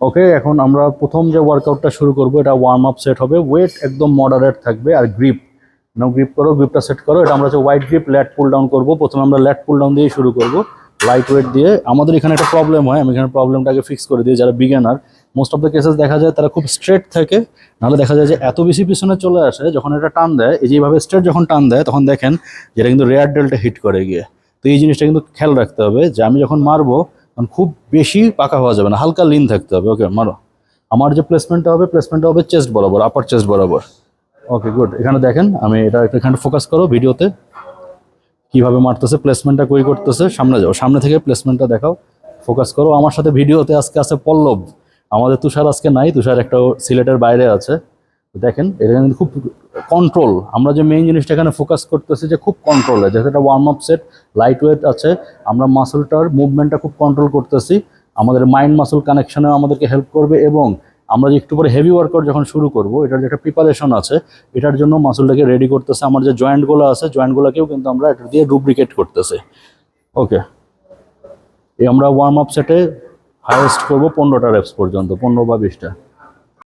ওকে, এখন আমরা প্রথম যে ওয়ার্কআউটটা শুরু করব, এটা ওয়ার্ম আপ সেট হবে। ওয়েট একদম মডারেট থাকবে, আর গ্রিপ নাও, গ্রিপ করো, গ্রিপটা সেট করো। এটা আমরা হচ্ছে wide grip lat pull down করবো। প্রথমে আমরা ল্যাট পুল ডাউন দিয়ে শুরু করব, লাইট ওয়েট দিয়ে। আমাদের এখানে একটা প্রবলেম হয়, আমি এখানে প্রবলেমটাকে ফিক্স করে দিই। যারা beginner, most of the cases দেখা যায় তারা খুব স্ট্রেট থাকে, নাহলে দেখা যায় যে এত বেশি পিছনে চলে আসে যখন এটা টান দেয়। এই যেভাবে স্ট্রেট যখন টান দেয় তখন দেখেন যেটা কিন্তু রেয়ার ডেলটা হিট করে গিয়ে। তো এই জিনিসটা কিন্তু খেয়াল রাখতে হবে যে আমি যখন মারবো তখন খুব বেশি পাকা হওয়া যাবে না, হালকা লিন থাকতে হবে। ওকে, মারো। আমার যে প্লেসমেন্টটা হবে চেস্ট বরাবর, আপার চেস্ট বরাবর। ওকে, গুড। এখানে দেখেন, আমি এটা এখানে ফোকাস করো ভিডিওতে, কিভাবে মারতেছে, প্লেসমেন্টটা কই করতেছে। সামনে যাও, সামনে থেকে প্লেসমেন্টটা দেখাও, ফোকাস করো। আমার সাথে ভিডিওতে আজকে আছে পল্লব, আমাদের তুষার আজকে নাই, তুষার একটা সিলেটের বাইরে আছে। দেখেন এটা কিন্তু খুব কন্ট্রোল, আমরা যে মেইন জিনিসটা এখানে ফোকাস করতেছি যে খুব কন্ট্রোলে, যেহেতু এটা warm up set, light weight আছে, আমরা মাসলটার মুভমেন্টটা খুব কন্ট্রোল করতেছি। আমাদের মাইন্ড মাসল কানেকশনেও আমাদেরকে হেল্প করবে, এবং আমরা যে একটু পরে হেভি ওয়ার্কআউট যখন শুরু করব, এটার যে একটা প্রিপারেশন আছে, এটার জন্য মাসলটাকে রেডি করতেছে। আমার যে জয়েন্টগুলো আছে, জয়েন্টগুলোকেও কিন্তু আমরা এটা দিয়ে রুব্রিকেট করতেছি। ওকে, এই আমরা ওয়ার্ম আপ সেটে হাইয়েস্ট করবো 15টা রেপস পর্যন্ত, 15 বা 20টা।